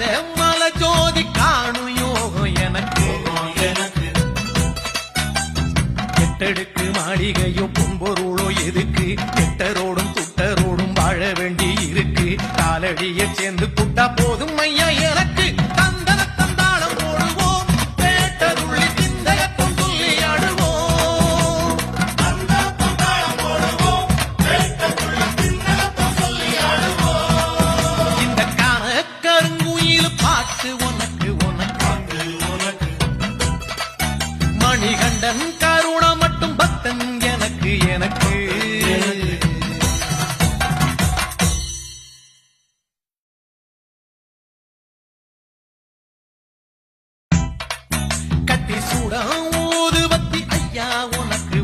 அந்த மலை ஜோதி காணும் யோகம் எனக்கு எட்டடுக்கு மாளிகையும் பொன்பொருளோ எதுக்கு எட்டரோடும் துட்டரோடும் வாழ வேண்டி இருக்கு காலடிய சேர்ந்து புட்டா போதும் ஐயா என